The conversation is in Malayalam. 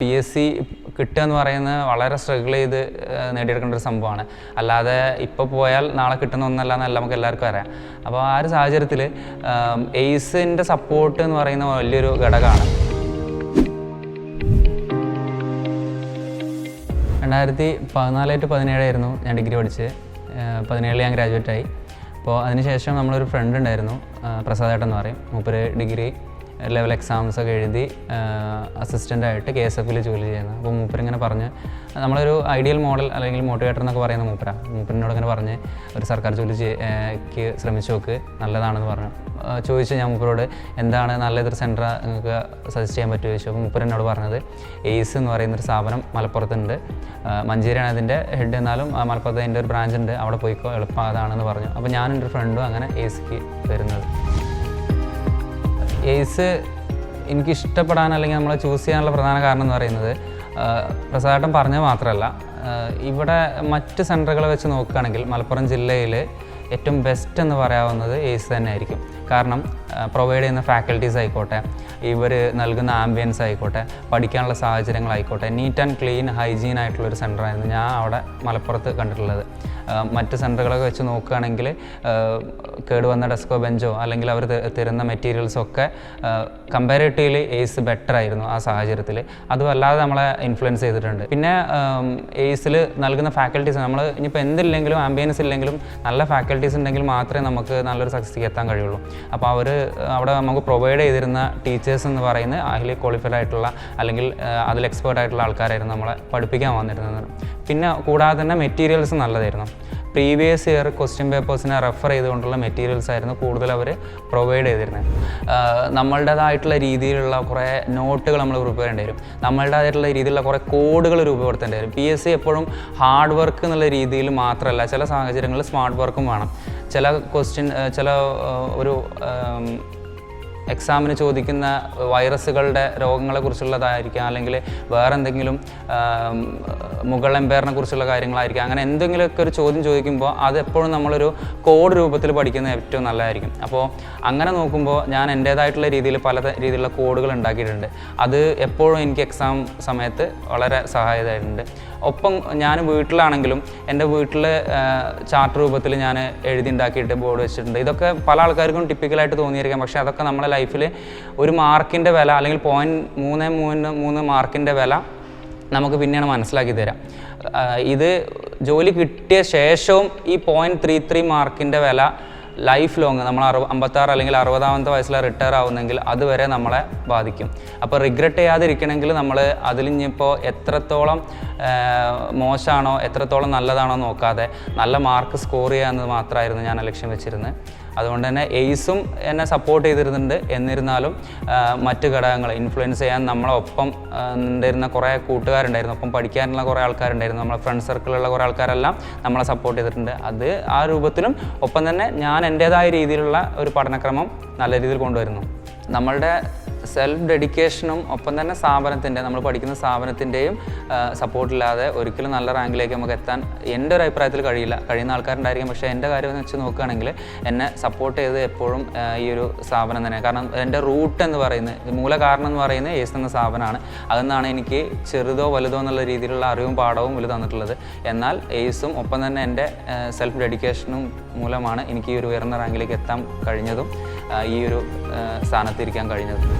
PSC കിട്ടുക എന്ന് പറയുന്നത് വളരെ സ്ട്രഗിൾ ചെയ്ത് നേടിയെടുക്കേണ്ട ഒരു സംഭവമാണ്. അല്ലാതെ ഇപ്പോൾ പോയാൽ നാളെ കിട്ടുന്ന ഒന്നല്ല എന്നല്ല നമുക്ക് എല്ലാവർക്കും അറിയാം. അപ്പോൾ ആ ഒരു സാഹചര്യത്തിൽ എയ്സിൻ്റെ സപ്പോർട്ട് എന്ന് പറയുന്ന വലിയൊരു ഘടകമാണ്. 2014-17 ഞാൻ ഡിഗ്രി പഠിച്ച് 17 ഞാൻ ഗ്രാജുവേറ്റായി. അപ്പോൾ അതിനുശേഷം നമ്മളൊരു ഫ്രണ്ട് ഉണ്ടായിരുന്നു, പ്രസാദേട്ടൻ എന്ന് പറയും. മൂപ്പര് ഡിഗ്രി ലെവൽ എക്സാംസൊക്കെ എഴുതി അസിസ്റ്റൻ്റായിട്ട് KSF ജോലി ചെയ്യുന്നത്. അപ്പോൾ മൂപ്പരിങ്ങനെ പറഞ്ഞ് നമ്മളൊരു ഐഡിയൽ മോഡൽ അല്ലെങ്കിൽ മോട്ടിവേറ്റർ എന്നൊക്കെ പറയുന്ന മൂപ്പരിനോട് ഇങ്ങനെ പറഞ്ഞ് ഒരു സർക്കാർ ജോലിക്ക് ശ്രമിച്ചു നോക്ക്, നല്ലതാണെന്ന് പറഞ്ഞു. ചോദിച്ചു ഞാൻ മൂപ്പരോട് എന്താണ് നല്ലതൊരു സെൻറ്റർ നിങ്ങൾക്ക് സജസ്റ്റ് ചെയ്യാൻ പറ്റുമോ ചോദിച്ചു. അപ്പോൾ മൂപ്പരിനോട് പറഞ്ഞത് എയ്സ് എന്ന് പറയുന്നൊരു സ്ഥാപനം മലപ്പുറത്തുണ്ട്, മഞ്ചേരിയാണ് അതിൻ്റെ ഹെഡ്, എന്നാലും മലപ്പുറത്ത് അതിൻ്റെ ഒരു ബ്രാഞ്ച് ഉണ്ട്, അവിടെ പോയിക്കോ, എളുപ്പം അതാണെന്ന് പറഞ്ഞു. അപ്പോൾ ഞാനും എൻ്റെ ഫ്രണ്ടും അങ്ങനെ എയ്സിക്ക് വരുന്നത്. എയ്സ് എനിക്ക് ഇഷ്ടപ്പെടാൻ അല്ലെങ്കിൽ നമ്മൾ ചൂസ് ചെയ്യാനുള്ള പ്രധാന കാരണം എന്ന് പറയുന്നത് പ്രസാദേട്ടൻ പറഞ്ഞത് മാത്രമല്ല, ഇവിടെ മറ്റ് സെൻറ്ററുകളെ വെച്ച് നോക്കുകയാണെങ്കിൽ മലപ്പുറം ജില്ലയിൽ ഏറ്റവും ബെസ്റ്റ് എന്ന് പറയാവുന്നത് എയ്സ് തന്നെ ആയിരിക്കും. കാരണം പ്രൊവൈഡ് ചെയ്യുന്ന ഫാക്കൽറ്റീസ് ആയിക്കോട്ടെ, ഇവർ നൽകുന്ന ആംബിയൻസ് ആയിക്കോട്ടെ, പഠിക്കാനുള്ള സാഹചര്യങ്ങളായിക്കോട്ടെ, നീറ്റ് ആൻഡ് ക്ലീൻ ഹൈജീൻ ആയിട്ടുള്ളൊരു സെൻറ്ററായിരുന്നു ഞാൻ അവിടെ മലപ്പുറത്ത് കണ്ടിട്ടുള്ളത്. മറ്റ് സെൻറ്ററുകളൊക്കെ വെച്ച് നോക്കുകയാണെങ്കിൽ കേടുവന്ന ഡെസ്കോ ബെഞ്ചോ അല്ലെങ്കിൽ അവർ തരുന്ന മെറ്റീരിയൽസൊക്കെ കമ്പാരിറ്റീവ്ലി എയ്സ് ബെറ്റർ ആയിരുന്നു ആ സാഹചര്യത്തിൽ. അതും അല്ലാതെ നമ്മളെ ഇൻഫ്ലുവൻസ് ചെയ്തിട്ടുണ്ട്. പിന്നെ എയ്സിൽ നൽകുന്ന ഫാക്കൽറ്റീസ്, നമ്മൾ ഇനിയിപ്പോൾ എന്തില്ലെങ്കിലും ആംബിയൻസ് ഇല്ലെങ്കിലും നല്ല ഫാക്കൽറ്റീസ് ഉണ്ടെങ്കിൽ മാത്രമേ നമുക്ക് നല്ലൊരു സക്സസ്സിലേക്ക് എത്താൻ കഴിയുള്ളൂ. അപ്പോൾ അവിടെ നമുക്ക് പ്രൊവൈഡ് ചെയ്തിരുന്ന ടീച്ചേഴ്സ് എന്ന് പറയുന്നത് ഹൈലി ക്വാളിഫൈഡ് ആയിട്ടുള്ള അല്ലെങ്കിൽ അതിൽ എക്സ്പേർട്ട് ആയിട്ടുള്ള ആൾക്കാരായിരുന്നു നമ്മളെ പഠിപ്പിക്കാൻ വന്നിരുന്നത്. പിന്നെ കൂടാതെ തന്നെ മെറ്റീരിയൽസ് നല്ലതായിരുന്നു. പ്രീവിയസ് ഇയർ ക്വസ്റ്റ്യൻ പേപ്പേഴ്സിനെ റെഫർ ചെയ്തുകൊണ്ടുള്ള മെറ്റീരിയൽസ് ആയിരുന്നു കൂടുതൽ അവർ പ്രൊവൈഡ് ചെയ്തിരുന്നത്. നമ്മളുടേതായിട്ടുള്ള രീതിയിലുള്ള കുറേ നോട്ടുകൾ നമ്മൾ പ്രിപ്പയർ ചെയ്യേണ്ടി വരും, നമ്മളുടേതായിട്ടുള്ള രീതിയിലുള്ള കുറേ കോഡുകൾ രൂപപ്പെടുത്തേണ്ടി വരും. PSC എപ്പോഴും ഹാർഡ് വർക്ക് എന്നുള്ള രീതിയിൽ മാത്രമല്ല, ചില സാഹചര്യങ്ങളിൽ സ്മാർട്ട് വർക്കും വേണം. ചില ചില ഒരു എക്സാമിന് ചോദിക്കുന്ന വൈറസുകളുടെ രോഗങ്ങളെക്കുറിച്ചുള്ളതായിരിക്കാം, അല്ലെങ്കിൽ വേറെ എന്തെങ്കിലും മുഗൾ എംപയറിനെ കുറിച്ചുള്ള കാര്യങ്ങളായിരിക്കാം. അങ്ങനെ എന്തെങ്കിലുമൊക്കെ ഒരു ചോദ്യം ചോദിക്കുമ്പോൾ അതെപ്പോഴും നമ്മളൊരു കോഡ് രൂപത്തിൽ പഠിക്കുന്നത് ഏറ്റവും നല്ലതായിരിക്കും. അപ്പോൾ അങ്ങനെ നോക്കുമ്പോൾ ഞാൻ എൻ്റേതായിട്ടുള്ള രീതിയിൽ പല രീതിയിലുള്ള കോഡുകൾ ഉണ്ടാക്കിയിട്ടുണ്ട്. അത് എപ്പോഴും എനിക്ക് എക്സാം സമയത്ത് വളരെ സഹായകമായിട്ടുണ്ട്. ഒപ്പം ഞാൻ വീട്ടിലാണെങ്കിലും എൻ്റെ വീട്ടിൽ ചാർട്ട് രൂപത്തിൽ ഞാൻ എഴുതി ഉണ്ടാക്കിയിട്ട് ബോർഡ് വെച്ചിട്ടുണ്ട്. ഇതൊക്കെ പല ആൾക്കാർക്കും ടിപ്പിക്കലായിട്ട് തോന്നിയിരിക്കാം, പക്ഷേ അതൊക്കെ നമ്മളെ ലൈഫിൽ ഒരു മാർക്കിൻ്റെ വില അല്ലെങ്കിൽ 0.33 മാർക്കിൻ്റെ വില നമുക്ക് പിന്നെയാണ് മനസ്സിലാക്കി തരാം. ഇത് ജോലി കിട്ടിയ ശേഷവും ഈ 0.33 മാർക്കിൻ്റെ വില ലൈഫ് ലോങ് നമ്മൾ 56 അല്ലെങ്കിൽ 60-ാമത്തെ വയസ്സിൽ റിട്ടയർ ആവുന്നെങ്കിൽ അതുവരെ നമ്മളെ ബാധിക്കും. അപ്പോൾ റിഗ്രറ്റ് ചെയ്യാതിരിക്കണമെങ്കിൽ നമ്മൾ അതിലിഞ്ഞിപ്പോൾ എത്രത്തോളം മോശമാണോ എത്രത്തോളം നല്ലതാണോ നോക്കാതെ നല്ല മാർക്ക് സ്കോർ ചെയ്യുക എന്നത് മാത്രമായിരുന്നു ഞാൻ ലക്ഷ്യം വെച്ചിരുന്നത്. അതുകൊണ്ട് തന്നെ എയ്സും എന്നെ സപ്പോർട്ട് ചെയ്തിരുന്നുണ്ട്. എന്നിരുന്നാലും മറ്റ് ഘടകങ്ങൾ ഇൻഫ്ലുവൻസ് ചെയ്യാൻ നമ്മളൊപ്പം ഉണ്ടായിരുന്ന കുറേ കൂട്ടുകാരുണ്ടായിരുന്നു, ഒപ്പം പഠിക്കാനുള്ള കുറേ ആൾക്കാരുണ്ടായിരുന്നു, നമ്മളെ ഫ്രണ്ട് സർക്കിളിലുള്ള കുറേ ആൾക്കാരെല്ലാം നമ്മളെ സപ്പോർട്ട് ചെയ്തിട്ടുണ്ട്. അത് ആ രൂപത്തിലും ഒപ്പം തന്നെ ഞാൻ എൻ്റേതായ രീതിയിലുള്ള ഒരു പഠനക്രമം നല്ല രീതിയിൽ കൊണ്ടുവരുന്നു. നമ്മളുടെ സെൽഫ് ഡെഡിക്കേഷനും ഒപ്പം തന്നെ നമ്മൾ പഠിക്കുന്ന സ്ഥാപനത്തിൻ്റെയും സപ്പോർട്ടില്ലാതെ ഒരിക്കലും നല്ല റാങ്കിലേക്ക് നമുക്ക് എത്താൻ എൻ്റെ ഒരു അഭിപ്രായത്തിൽ കഴിയുന്ന ആൾക്കാരുണ്ടായിരിക്കും. പക്ഷേ എൻ്റെ കാര്യം എന്ന് വെച്ച് നോക്കുകയാണെങ്കിൽ എന്നെ സപ്പോർട്ട് ചെയ്ത് എപ്പോഴും ഈ ഒരു സ്ഥാപനം തന്നെ. കാരണം എൻ്റെ റൂട്ട് എന്ന് പറയുന്നത്, മൂല കാരണം എന്ന് പറയുന്നത് എയ്സ് എന്ന സ്ഥാപനമാണ്. അതെന്നാണ് എനിക്ക് ചെറുതോ വലുതോ എന്നുള്ള രീതിയിലുള്ള അറിവും പാഠവും ഇതിൽ തന്നിട്ടുള്ളത്. എന്നാൽ എയ്സും ഒപ്പം തന്നെ എൻ്റെ സെൽഫ് ഡെഡിക്കേഷനും മൂലമാണ് എനിക്ക് ഈ ഒരു ഉയർന്ന റാങ്കിലേക്ക് എത്താൻ കഴിഞ്ഞതും ഈ ഒരു സ്ഥാനത്തിരിക്കാൻ കഴിഞ്ഞതും.